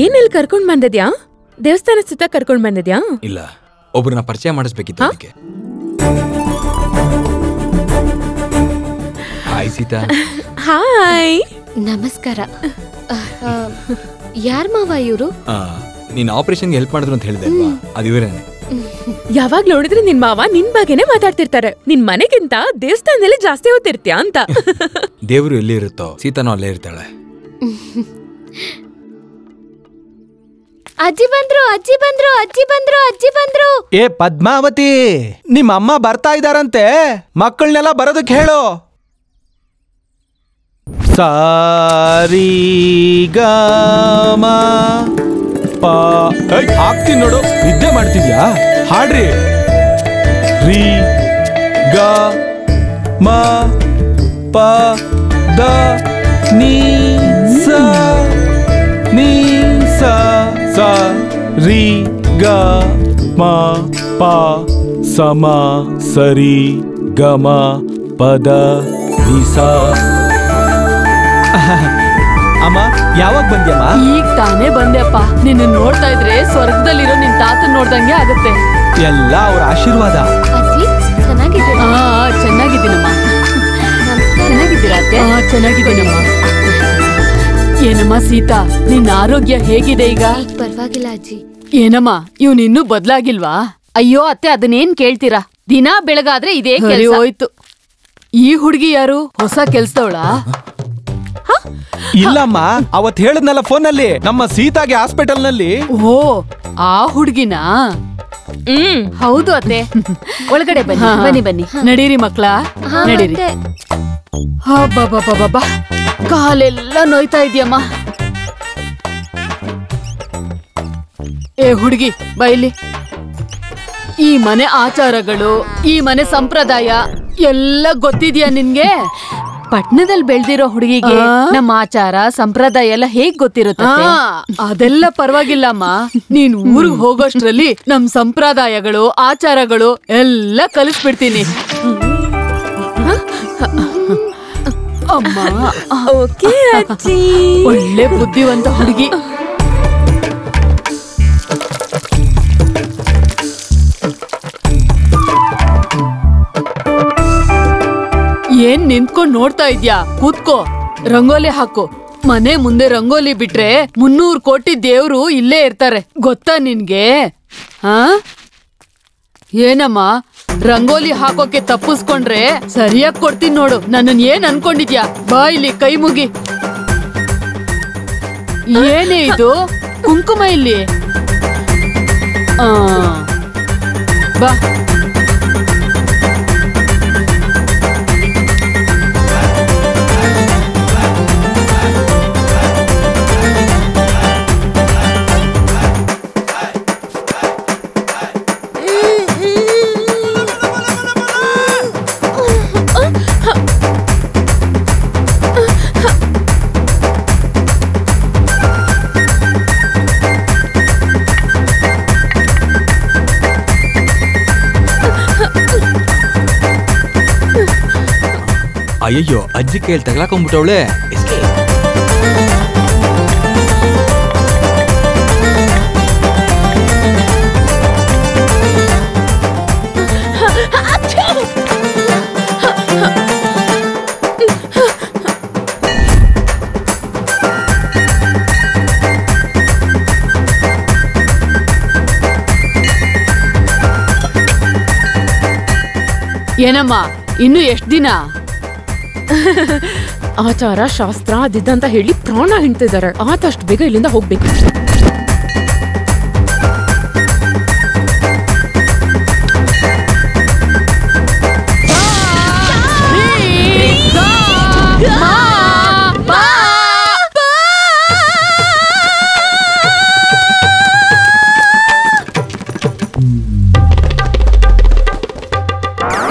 ಏನೆಲ್ಲಿ ಕರ್ಕೊಂಡ್ ಬಂದಿದ್ಯಾ? ದೇವಸ್ಥಾನ ಸುತ್ತ ಕರ್ಕೊಂಡ್ ಬಂದಿದ್ಯಾ? ಇಲ್ಲ, ಒಬ್ರನ್ನ ಪರಿಚಯ ಮಾಡಿಸ್ಬೇಕಿತ್ತು ಅದಕ್ಕೆ. ಹಾಯ್ ಸೀತಾ. ಹಾಯ್. ನಮಸ್ಕಾರ. ಯಾರ್ ಮಾವ ಇವ್ರು? ನೀನ್ ಆಪರೇಷನ್ಗೆ ಹೆಲ್ಪ್ ಮಾಡಿದ್ರು ಅಂತ ಹೇಳಿದೆ ಅಲ್ವಾ, ಅದು ಇವರೇನೆ. ಯಾವಾಗ ನೋಡಿದ್ರೆ ನಿನ್ ಮಾವ ನಿನ್ ಬಗ್ಗೆನೆ ಮಾತಾಡ್ತಿರ್ತಾರೆ. ನಿನ್ ಮನೆಗಿಂತ ದೇವಸ್ಥಾನದಲ್ಲಿ ಜಾಸ್ತಿ ಓದ್ತಿರ್ತೀಯ ಅಂತ. ದೇವ್ರು ಎಲ್ಲಿ ಇರುತ್ತೋ ಸೀತಾನು ಅಲ್ಲೇ ಇರ್ತಾಳೆ. ಅಜ್ಜಿ ಬಂದ್ರು, ಅಜ್ಜಿ ಬಂದ್ರು, ಅಜ್ಜಿ ಬಂದ್ರು, ಅಜ್ಜಿ ಬಂದ್ರು. ಏ ಪದ್ಮಾವತಿ, ನಿಮ್ಮ ಅಮ್ಮ ಬರ್ತಾ ಇದಾರಂತೆ, ಮಕ್ಕಳನ್ನೆಲ್ಲ ಬರೋದಕ್ಕೆ ಹೇಳು. ಸಾರಿ ಗಾಮ ಪಾ. ಆಗ್ತೀನಿ ನೋಡು, ನಿದ್ದೆ ಮಾಡ್ತಿದ್ಯಾ? ಹಾಡ್ರಿ. ರೀ ಗ ಮ ಪ ದ ನೀ ಸ ನೀ ಸ ಸ ರೀ ಗ ಮ ಪ ಸಮ ಸರಿ ಗ ಮ ಪದ ನೀ ಸ. ಅಮ್ಮ ಯಾವಾಗ ಬಂದ್ಯಮ್ಮ? ಈಗ ತಾನೇ ಬಂದೆಪ್ಪ. ನಿನ್ನ ನೋಡ್ತಾ ಇದ್ರೆ ಸ್ವರ್ಗದಲ್ಲಿರೋ ನಿನ್ ತಾತನ್ ನೋಡ್ದಂಗೆ ಆಗುತ್ತೆ. ಎಲ್ಲ ಅವ್ರ ಆಶೀರ್ವಾದ. ಅಜ್ಜಿ ಚೆನ್ನಾಗಿದ್ದೀರಾ? ಚೆನ್ನಾಗಿದ್ದೀನಮ್ಮ. ಚೆನ್ನಾಗಿದ್ದೀರಾ ಅತ್ತೆ? ಚೆನ್ನಾಗಿದ್ದೀನಮ್ಮ. ಏನಮ್ಮ ಸೀತಾ, ನಿನ್ನ ಆರೋಗ್ಯ ಹೇಗಿದೆ ಈಗ? ಪರವಾಗಿಲ್ಲ ಅಜ್ಜಿ. ಏನಮ್ಮ ಇವ್ನು ಇನ್ನೂ ಬದ್ಲಾಗಿಲ್ವಾ? ಅಯ್ಯೋ ಅತ್ತೆ, ಅದನ್ನೇನ್ ಕೇಳ್ತೀರಾ? ದಿನ ಬೆಳಗಾದ್ರೆ ಇದೇ ಕೆಲಸ ಹೋಯ್ತು. ಈ ಹುಡುಗಿ ಯಾರು? ಹೊಸ ಕೆಲ್ಸದವಳ? ಇಲ್ಲಮ್ಮ, ಅವತ್ ಹೇಳದ್ನಲ್ಲ ಫೋನಲ್ಲಿ, ನಮ್ಮ ಸೀತಾಗೆ ಹಾಸ್ಪಿಟಲ್ ನಲ್ಲಿ. ಓ, ಆ ಹುಡುಗಿನ? ಹೌದು ಅತ್ತೆ. ಒಳಗಡೆ ಬನ್ನಿ, ಬನ್ನಿ ಬನ್ನಿ. ನಡೀರಿ ಮಕ್ಳ, ನಡೀರಿ. ಹಬ್ಬಬ್ಬಬ್ಬಬ್ಬ, ಕಾಲೆಲ್ಲ ನೋಯ್ತಾ ಇದೆಯಮ್ಮ. ಏ ಹುಡುಗಿ ಬೈಲಿ. ಈ ಮನೆ ಆಚಾರಗಳು, ಈ ಮನೆ ಸಂಪ್ರದಾಯ ಎಲ್ಲ ಗೊತ್ತಿದ್ಯಾ ನಿನ್ಗೆ? ಪಟ್ನದಲ್ಲಿ ಬೆಳ್ದಿರೋ ಹುಡುಗಿಗೆ ನಮ್ಮ ಆಚಾರ ಸಂಪ್ರದಾಯ ಎಲ್ಲ ಹೇಗ್ ಗೊತ್ತಿರುತ್ತೆ? ಅದೆಲ್ಲ ಪರವಾಗಿಲ್ಲಮ್ಮ. ನೀನ್ ಊರಿಗೆ ಹೋಗೋಷ್ಟ್ರಲ್ಲಿ ನಮ್ ಸಂಪ್ರದಾಯಗಳು ಆಚಾರಗಳು ಎಲ್ಲ ಕಲಿಸ್ಬಿಡ್ತೀನಿ. ಅಮ್ಮ ಓಕೆ ಅಜ್ಜಿ. ಒಳ್ಳೆ ಬುದ್ಧಿವಂತ ಹುಡುಗಿ. ಏನ್ ನಿಂತ್ಕೊಂಡ್ ನೋಡ್ತಾ ಇದ್ಯಾ? ಕೂತ್ಕೋ, ರಂಗೋಲಿ ಹಾಕು. ಮನೆ ಮುಂದೆ ರಂಗೋಲಿ ಬಿಟ್ರೆ 300 ಕೋಟಿ ದೇವ್ರು ಇಲ್ಲೇ ಇರ್ತಾರೆ, ಗೊತ್ತಾ ನಿನ್ಗೆ? ಹಾ ಏನಮ್ಮ, ರಂಗೋಲಿ ಹಾಕೋಕೆ ತಪ್ಪಿಸ್ಕೊಂಡ್ರೆ ಸರಿಯಾಗಿ ಕೊಡ್ತೀನಿ ನೋಡು. ನನ್ನನ್ ಏನ್ ಅನ್ಕೊಂಡಿದ್ಯಾ? ಬಾ ಇಲ್ಲಿ, ಕೈ ಮುಗಿ. ಏನೇ ಇದು ಕುಂಕುಮ ಇಲ್ಲಿ? ಬಾ. ಅಯ್ಯಯ್ಯೋ, ಅಜ್ಜಿ ಕೈಯಲ್ಲಿ ತಗಲಾಕೊಂಡ್ಬಿಟ್ಟವಳೆ. ಏನಮ್ಮ, ಇನ್ನು ಎಷ್ಟ್ ದಿನ? ಆಚಾರ ಶಾಸ್ತ್ರ ಅದಿದ್ದಂತ ಹೇಳಿ ಪ್ರಾಣ ಹಿಂಡ್ತಿದ್ದಾರೆ. ಆದಷ್ಟು ಬೇಗ ಇಲ್ಲಿಂದ ಹೋಗ್ಬೇಕು.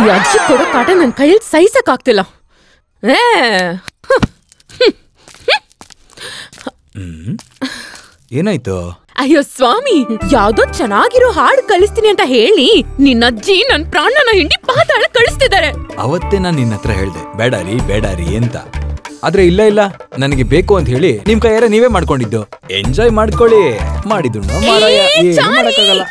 ಈ ಅಜ್ಜಿ ಕೊಡೋ ಕಾಟ ನನ್ ಕೈಯಲ್ಲಿ ಸಹಿಸಕ್ ಆಗ್ತಿಲ್ಲ. ಏನಾಯ್ತು? ಅಯ್ಯೋ ಸ್ವಾಮಿ, ಯಾವ್ದೋ ಚೆನ್ನಾಗಿರೋ ಹಾಡು ಕಳಿಸ್ತೀನಿ ಅಂತ ಹೇಳಿ ನಿನ್ನಜ್ಜಿ ನನ್ ಪ್ರಾಣನ ಹಿಂಡಿ ಪಾತಾಳ ಕಳಿಸ್ತಿದ್ದಾರೆ. ಅವತ್ತೇ ನಾನ್ ನಿನ್ನ ಹತ್ರ ಹೇಳ್ದೆ ಬೇಡಾರಿ ಬೇಡಾರಿ ಅಂತ. ಆದ್ರೆ ಇಲ್ಲ ನನಗೆ ಬೇಕು ಅಂತ ಹೇಳಿ ನಿಮ್ ಕೈಯಾರ ನೀವೇ ಮಾಡ್ಕೊಂಡಿದ್ದು. ಎಂಜಾಯ್ ಮಾಡ್ಕೊಳ್ಳಿ. ಮಾಡಿದ್ದು ಮಾಡಕ್ಕಾಗಲ್ಲ.